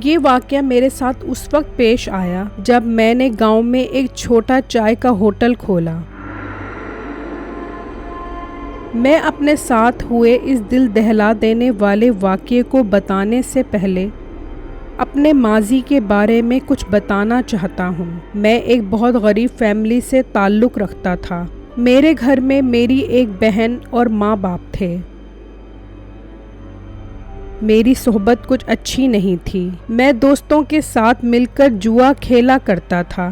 یہ واقعہ میرے ساتھ اس وقت پیش آیا جب میں نے گاؤں میں ایک چھوٹا چائے کا ہوٹل کھولا۔ میں اپنے ساتھ ہوئے اس دل دہلا دینے والے واقعے کو بتانے سے پہلے اپنے ماضی کے بارے میں کچھ بتانا چاہتا ہوں۔ میں ایک بہت غریب فیملی سے تعلق رکھتا تھا۔ میرے گھر میں میری ایک بہن اور ماں باپ تھے۔ میری صحبت کچھ اچھی نہیں تھی۔ میں دوستوں کے ساتھ مل کر جوا کھیلا کرتا تھا۔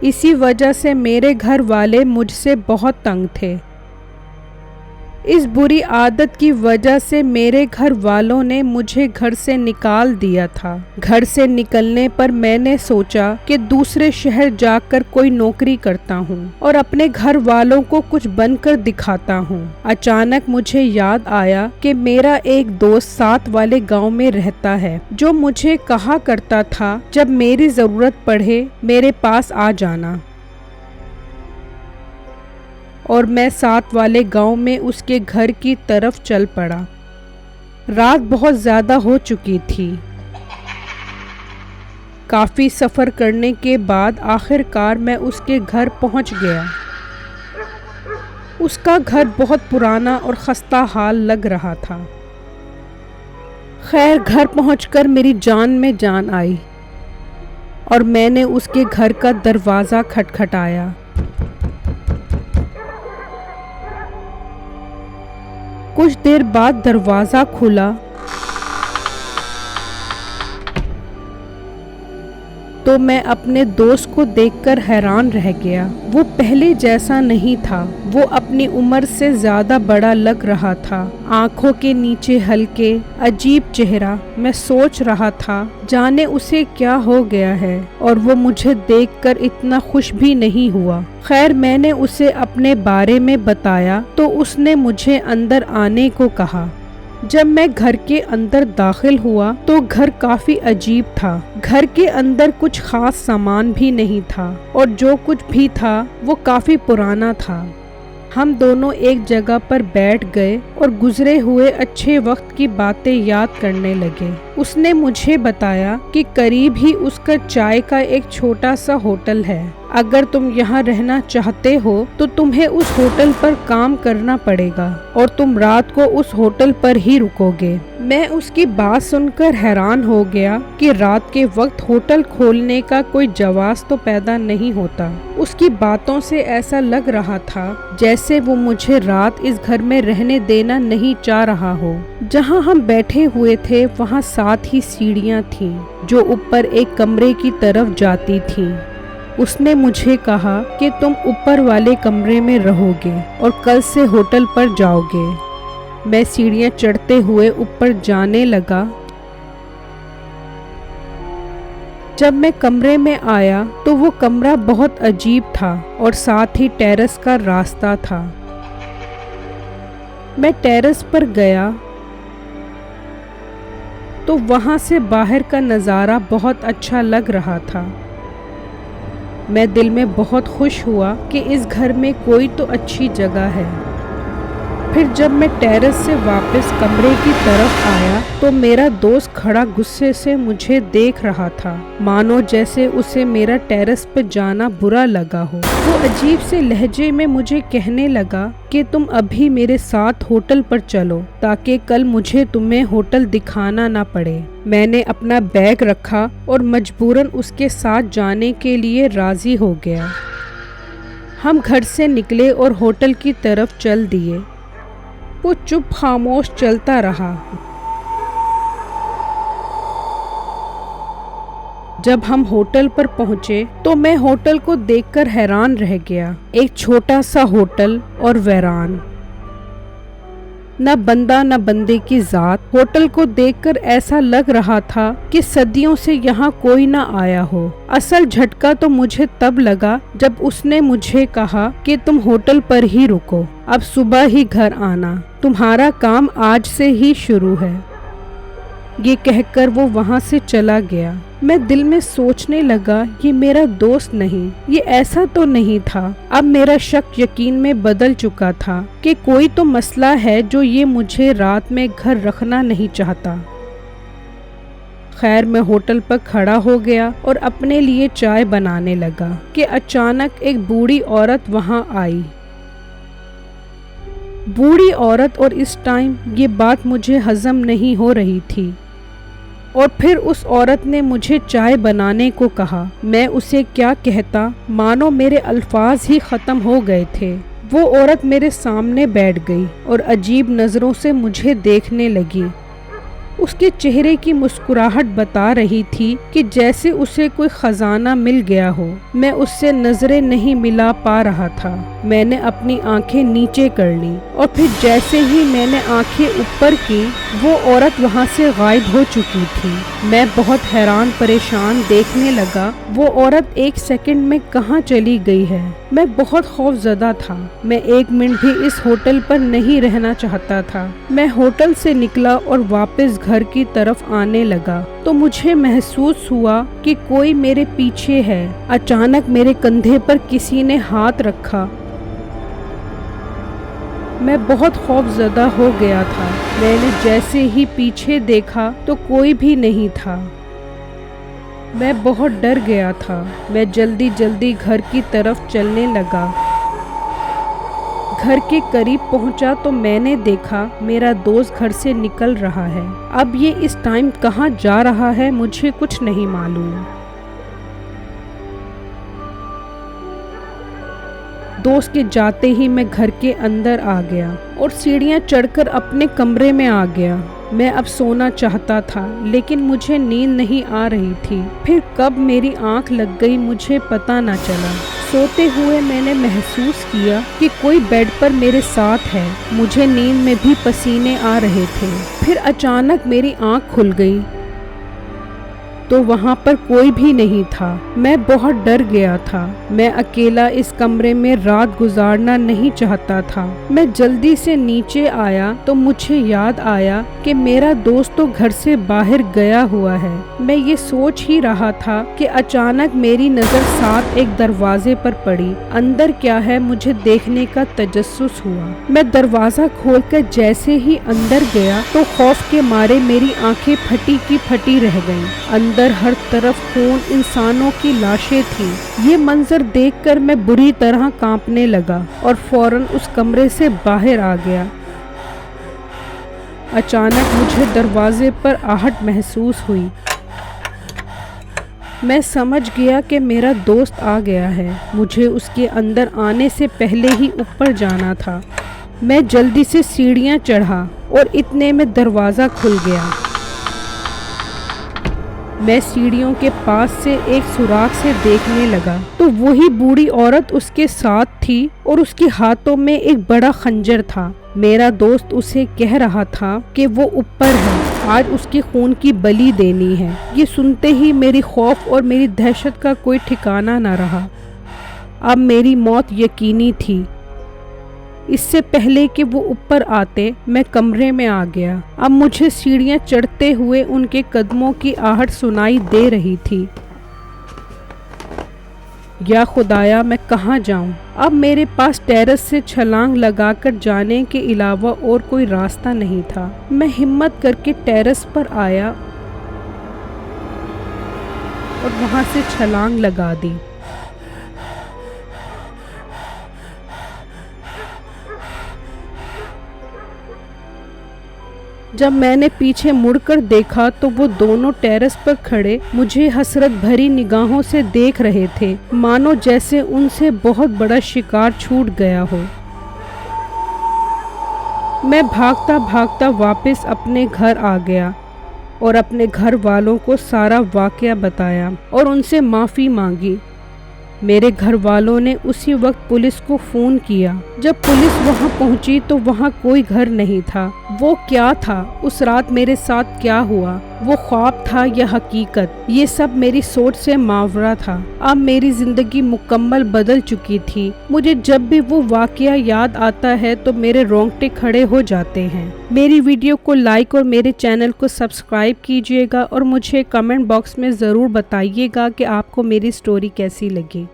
اسی وجہ سے میرے گھر والے مجھ سے بہت تنگ تھے۔ اس بری عادت کی وجہ سے میرے گھر والوں نے مجھے گھر سے نکال دیا تھا۔ گھر سے نکلنے پر میں نے سوچا کہ دوسرے شہر جا کر کوئی نوکری کرتا ہوں اور اپنے گھر والوں کو کچھ بن کر دکھاتا ہوں۔ اچانک مجھے یاد آیا کہ میرا ایک دوست ساتھ والے گاؤں میں رہتا ہے جو مجھے کہا کرتا تھا جب میری ضرورت پڑے میرے پاس آ جانا، اور میں ساتھ والے گاؤں میں اس کے گھر کی طرف چل پڑا۔ رات بہت زیادہ ہو چکی تھی۔ کافی سفر کرنے کے بعد آخر کار میں اس کے گھر پہنچ گیا۔ اس کا گھر بہت پرانا اور خستہ حال لگ رہا تھا۔ خیر، گھر پہنچ کر میری جان میں جان آئی اور میں نے اس کے گھر کا دروازہ کھٹکھٹایا۔ کچھ دیر بعد دروازہ کھلا تو میں اپنے دوست کو دیکھ کر حیران رہ گیا۔ وہ پہلے جیسا نہیں تھا۔ وہ اپنی عمر سے زیادہ بڑا لگ رہا تھا۔ آنکھوں کے نیچے ہلکے عجیب چہرہ۔ میں سوچ رہا تھا جانے اسے کیا ہو گیا ہے، اور وہ مجھے دیکھ کر اتنا خوش بھی نہیں ہوا۔ خیر، میں نے اسے اپنے بارے میں بتایا تو اس نے مجھے اندر آنے کو کہا۔ جب میں گھر کے اندر داخل ہوا تو گھر کافی عجیب تھا۔ گھر کے اندر کچھ خاص سامان بھی نہیں تھا، اور جو کچھ بھی تھا وہ کافی پرانا تھا۔ ہم دونوں ایک جگہ پر بیٹھ گئے اور گزرے ہوئے اچھے وقت کی باتیں یاد کرنے لگے۔ اس نے مجھے بتایا کہ قریب ہی اس کا چائے کا ایک چھوٹا سا ہوٹل ہے۔ اگر تم یہاں رہنا چاہتے ہو تو تمہیں اس ہوٹل پر کام کرنا پڑے گا اور تم رات کو اس ہوٹل پر ہی رکو گے۔ میں اس کی بات سن کر حیران ہو گیا کہ رات کے وقت ہوٹل کھولنے کا کوئی جواز تو پیدا نہیں ہوتا۔ اس کی باتوں سے ایسا لگ رہا تھا جیسے وہ مجھے رات اس گھر میں رہنے دینا نہیں چاہ رہا ہو۔ جہاں ہم بیٹھے ہوئے تھے وہاں ساتھ ہی سیڑھیاں تھیں جو اوپر ایک کمرے کی طرف جاتی تھیں۔ اس نے مجھے کہا کہ تم اوپر والے کمرے میں رہو گے اور کل سے ہوٹل پر جاؤ گے۔ میں سیڑھیاں چڑھتے ہوئے اوپر جانے لگا۔ جب میں کمرے میں آیا تو وہ کمرہ بہت عجیب تھا اور ساتھ ہی ٹیرس کا راستہ تھا۔ میں ٹیرس پر گیا تو وہاں سے باہر کا نظارہ بہت اچھا لگ رہا تھا۔ میں دل میں بہت خوش ہوا کہ اس گھر میں کوئی تو اچھی جگہ ہے۔ پھر جب میں ٹیرس سے واپس کمرے کی طرف آیا تو میرا دوست کھڑا غصے سے مجھے دیکھ رہا تھا، مانو جیسے اسے میرا ٹیرس پہ جانا برا لگا ہو۔ وہ عجیب سے لہجے میں مجھے کہنے لگا کہ تم ابھی میرے ساتھ ہوٹل پر چلو تاکہ کل مجھے تمہیں ہوٹل دکھانا نہ پڑے۔ میں نے اپنا بیگ رکھا اور مجبوراً اس کے ساتھ جانے کے لیے راضی ہو گیا۔ ہم گھر سے نکلے اور ہوٹل کی طرف چل دیے۔ وہ چپ خاموش چلتا رہا۔ جب ہم ہوٹل پر پہنچے تو میں ہوٹل کو دیکھ کر حیران رہ گیا۔ ایک چھوٹا سا ہوٹل اور ویران، نہ بندہ نہ بندے کی ذات۔ ہوٹل کو دیکھ کر ایسا لگ رہا تھا کہ صدیوں سے یہاں کوئی نہ آیا ہو۔ اصل جھٹکا تو مجھے تب لگا جب اس نے مجھے کہا کہ تم ہوٹل پر ہی رکو، اب صبح ہی گھر آنا، تمہارا کام آج سے ہی شروع ہے۔ یہ کہہ کر وہ وہاں سے چلا گیا۔ میں دل میں سوچنے لگا یہ میرا دوست نہیں، یہ ایسا تو نہیں تھا۔ اب میرا شک یقین میں بدل چکا تھا کہ کوئی تو مسئلہ ہے جو یہ مجھے رات میں گھر رکھنا نہیں چاہتا۔ खैर मैं होटल पर खड़ा हो गया और अपने लिए चाय बनाने लगा कि अचानक एक बूढ़ी औरत वहां आई। बूढ़ी औरत, और इस टाइम ये बात मुझे हजम नहीं हो रही थी। और फिर उस औरत ने मुझे चाय बनाने को कहा। मैं उसे क्या कहता, मानो मेरे अल्फाज ही ख़त्म हो गए थे। वो औरत मेरे सामने बैठ गई और अजीब नज़रों से मुझे देखने लगी। उसके चेहरे की मुस्कुराहट बता रही थी कि जैसे उसे कोई खजाना मिल गया हो। मैं उससे नजरें नहीं मिला पा रहा था। मैंने अपनी आंखें नीचे कर ली और फिर जैसे ही मैंने आंखें ऊपर की, वो औरत वहां से गायब हो चुकी थी। मैं बहुत हैरान परेशान देखने लगा, वो औरत 1 सेकंड में कहाँ चली गई है। मैं बहुत खौफजदा था। मैं 1 मिनट भी इस होटल पर नहीं रहना चाहता था। मैं होटल से निकला और वापस घर की तरफ आने लगा तो मुझे महसूस हुआ कि कोई मेरे पीछे है। अचानक मेरे कंधे पर किसी ने हाथ रखा। मैं बहुत खौफजदा हो गया था। मैंने जैसे ही पीछे देखा तो कोई भी नहीं था। मैं बहुत डर गया था। मैं जल्दी जल्दी घर की तरफ चलने लगा। घर के करीब पहुंचा तो मैंने देखा मेरा दोस्त घर से निकल रहा है। अब ये इस टाइम कहाँ जा रहा है मुझे कुछ नहीं मालूम। दोस्त के जाते ही मैं घर के अंदर आ गया और सीढ़ियाँ चढ़कर अपने कमरे में आ गया। मैं अब सोना चाहता था लेकिन मुझे नींद नहीं आ रही थी। फिर कब मेरी आंख लग गई मुझे पता न चला। सोते हुए मैंने महसूस किया कि कोई बेड पर मेरे साथ है। मुझे नींद में भी पसीने आ रहे थे। फिर अचानक मेरी आंख खुल गई तो वहाँ पर कोई भी नहीं था। मैं बहुत डर गया था। मैं अकेला इस कमरे में रात गुजारना नहीं चाहता था। मैं जल्दी से नीचे आया तो मुझे याद आया कि मेरा दोस्त तो घर से बाहर गया हुआ है। मैं ये सोच ही रहा था कि अचानक मेरी नज़र साथ एक दरवाजे पर पड़ी। अंदर क्या है मुझे देखने का तजस्सुस हुआ। मैं दरवाज़ा खोलकर जैसे ही अंदर गया तो खौफ के मारे मेरी आंखें फटी की फटी रह गईं। अंदर हर तरफ खून, इंसानों की लाशें थीं। ये मंजर देखकर मैं बुरी तरह कांपने लगा और फौरन उस कमरे से बाहर आ गया। अचानक मुझे दरवाजे पर आहट महसूस हुई। मैं समझ गया कि मेरा दोस्त आ गया है। मुझे उसके अंदर आने से पहले ही ऊपर जाना था। मैं जल्दी से सीढ़ियाँ चढ़ा और इतने में दरवाज़ा खुल गया। मैं सीढ़ियों के पास से एक सुराख से देखने लगा तो वही बूढ़ी औरत उसके साथ थी और उसके हाथों में एक बड़ा खंजर था। मेरा दोस्त उसे कह रहा था कि वो ऊपर है, आज उसके खून की बलि देनी है। ये सुनते ही मेरी खौफ और मेरी दहशत का कोई ठिकाना न रहा। अब मेरी मौत यकीनी थी। इससे पहले कि वो ऊपर आते मैं कमरे में आ गया। अब मुझे सीढ़ियाँ चढ़ते हुए उनके कदमों की आहट सुनाई दे रही थी। या खुदाया मैं कहाँ जाऊँ। अब मेरे पास टेरेस से छलांग लगाकर जाने के अलावा और कोई रास्ता नहीं था। मैं हिम्मत करके टेरेस पर आया और वहाँ से छलांग लगा दी। जब मैंने पीछे मुड़कर देखा तो वो दोनों टेरेस पर खड़े मुझे हसरत भरी निगाहों से देख रहे थे, मानो जैसे उनसे बहुत बड़ा शिकार छूट गया हो। मैं भागता भागता वापस अपने घर आ गया और अपने घर वालों को सारा वाकया बताया और उनसे माफ़ी मांगी। मेरे घर वालों ने उसी वक्त पुलिस को फ़ोन किया। जब पुलिस वहां पहुंची तो वहां कोई घर नहीं था। वो क्या था, उस रात मेरे साथ क्या हुआ, वो ख्वाब था या हकीकत, ये सब मेरी सोच से मावरा था। अब मेरी ज़िंदगी मुकम्मल बदल चुकी थी। मुझे जब भी वो वाकया याद आता है तो मेरे रोंगटे खड़े हो जाते हैं। मेरी वीडियो को लाइक और मेरे चैनल को सब्सक्राइब कीजिएगा और मुझे कमेंट बॉक्स में ज़रूर बताइएगा कि आपको मेरी स्टोरी कैसी लगी।